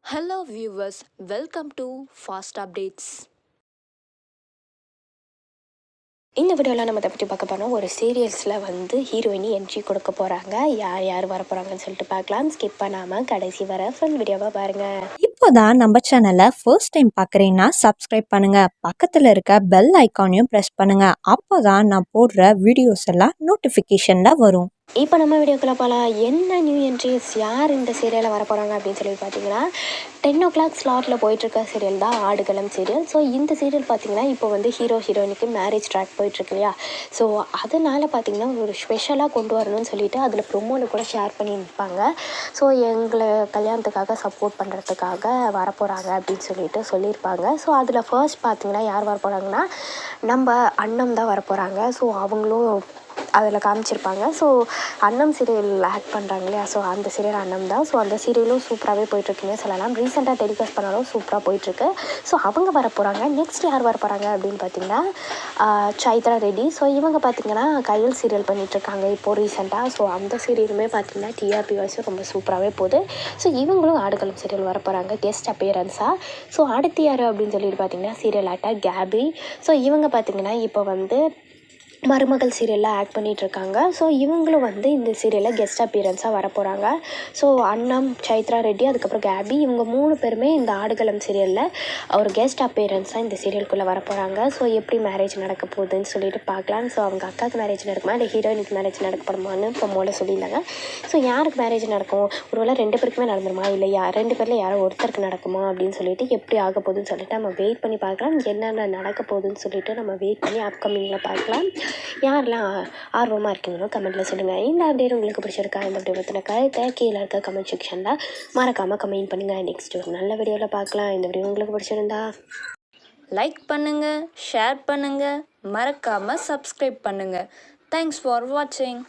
Hello viewers, welcome to Fast Updates. இந்த வீடியோவில் நம்ம இதை பற்றி பார்க்க போகிறோம். ஒரு சீரியல்ஸில் வந்து ஹீரோயினி என்ட்ரி கொடுக்க போகிறாங்க. யார் யார் வர போகிறாங்கன்னு சொல்லிட்டு பார்க்கலாம். ஸ்கிப் பண்ணாமல் கடைசி வர ஃபுல் வீடியோவை பாருங்கள். இப்போதான் நம்ம சேனலை ஃபர்ஸ்ட் டைம் பார்க்குறீங்கன்னா சப்ஸ்கிரைப் பண்ணுங்க, பக்கத்தில் இருக்க பெல் ஐக்கானையும் ப்ரெஸ் பண்ணுங்க. அப்போதான் நான் போடுற வீடியோஸ் எல்லாம் நோட்டிஃபிகேஷனில் வரும். இப்போ நம்ம வீடியோக்குள்ளே போகலாம். என்ன நியூ என்ட்ரிஸ், யார் இந்த சீரியலில் வர போகிறாங்க அப்படின்னு சொல்லி பார்த்தீங்கன்னா 10 o'clock ஸ்லாட்டில் போயிட்டுருக்க சீரியல் தான் ஆடுகளம் சீரியல். ஸோ இந்த சீரியல் பார்த்திங்கன்னா இப்போ வந்து ஹீரோயினுக்கு மேரேஜ் ட்ராக் போயிட்டுருக்கு இல்லையா. ஸோ அதனால் பார்த்திங்கன்னா ஒரு ஸ்பெஷலாக கொண்டு வரணும்னு சொல்லிட்டு அதில் ப்ரொமோவில் கூட ஷேர் பண்ணியிருப்பாங்க. ஸோ எங்களை கல்யாணத்துக்காக சப்போர்ட் பண்ணுறதுக்காக வரப்போகிறாங்க அப்படின்னு சொல்லிட்டு சொல்லியிருப்பாங்க. ஸோ அதில் ஃபர்ஸ்ட் பார்த்திங்கன்னா யார் வர போகிறாங்கன்னா நம்ம அண்ணம் தான் வரப்போகிறாங்க. ஸோ அவங்களும் அதில் காமிச்சிருப்பாங்க. ஸோ அன்னம் சீரியல் ஆக்ட் பண்ணுறாங்க இல்லையா. ஸோ அந்த சீரியல் அன்னம் தான். ஸோ அந்த சீரியலும் சூப்பராகவே போயிட்டுருக்குன்னு சொல்லலாம். ரீசெண்டாக டெலிகாஸ்ட் பண்ணாலும் சூப்பராக போயிட்டுருக்கு. ஸோ அவங்க வர போகிறாங்க. நெக்ஸ்ட் யார் வர போகிறாங்க அப்படின்னு பார்த்தீங்கன்னா சைத்ரா ரெட்டி. ஸோ இவங்க பார்த்திங்கன்னா கையல் சீரியல் பண்ணிகிட்ருக்காங்க இப்போது ரீசெண்டாக. ஸோ அந்த சீரியலுமே பார்த்திங்கன்னா டிஆர்பி வாய்ஸும் ரொம்ப சூப்பராகவே போகுது. ஸோ இவங்களும் ஆடுகளம் சீரியல் வர போகிறாங்க கெஸ்ட் அப்பியரன்ஸாக. ஸோ அடுத்து யார் அப்படின்னு சொல்லிட்டு பார்த்திங்கன்னா சீரியல் ஆக்டர் கேபி. ஸோ இவங்க பார்த்திங்கன்னா இப்போ வந்து மருமகள் சீரியலில் ஆக்ட் பண்ணிகிட்ருக்காங்க. ஸோ இவங்களும் வந்து இந்த சீரியலில் கெஸ்ட் அப்பியரன்ஸாக வர போகிறாங்க. ஸோ அண்ணம், சைத்ரா ரெட்டி, அதுக்கப்புறம் கேபி, இவங்க 3 பேருமே இந்த ஆடுகளம் சீரியலில் ஒரு கெஸ்ட் அப்பியரன்ஸாக இந்த சீரியலுக்குள்ளே வர போகிறாங்க. ஸோ எப்படி மேரேஜ் நடக்க போகுதுன்னு சொல்லிட்டு பார்க்கலாம். ஸோ அவங்க அக்காவுக்கு மேரேஜ் நடக்குமா இல்லை ஹீரோயினுக்கு மேரேஜ் நடக்கப்படுமான்னு இப்போ மோல சொல்லியிருந்தாங்க. ஸோ யாருக்கு மேரேஜ் நடக்கும், ஒருவேளை 2 பேருக்குமே நடந்துருமா இல்லை 2 பேரில் யாரோ ஒருத்தருக்கு நடக்குமா அப்படின்னு சொல்லிட்டு எப்படி ஆக போகுதுன்னு சொல்லிட்டு நம்ம வெயிட் பண்ணி பார்க்கலாம். என்னென்ன நடக்க போகுதுன்னு சொல்லிட்டு நம்ம வெயிட் பண்ணி அப்கமிங்கில் பார்க்கலாம். யாரெல்லாம் ஆர்வமாக இருக்கீங்களோ கமெண்ட்டில் சொல்லுங்கள். இந்த அப்டேட் உங்களுக்கு பிடிச்சிருக்கா, இந்த வீடியோ பற்றின கருத்தை கீழே இருக்க கமெண்ட் செக்ஷனில் மறக்காமல் கமெண்ட் பண்ணுங்கள். நெக்ஸ்ட் ஒரு நல்ல வீடியோவில் பார்க்கலாம். இந்த வீடியோ உங்களுக்கு பிடிச்சிருந்தா லைக் பண்ணுங்கள், ஷேர் பண்ணுங்கள், மறக்காமல் சப்ஸ்கிரைப் பண்ணுங்கள். தேங்க்ஸ் ஃபார் வாட்சிங்.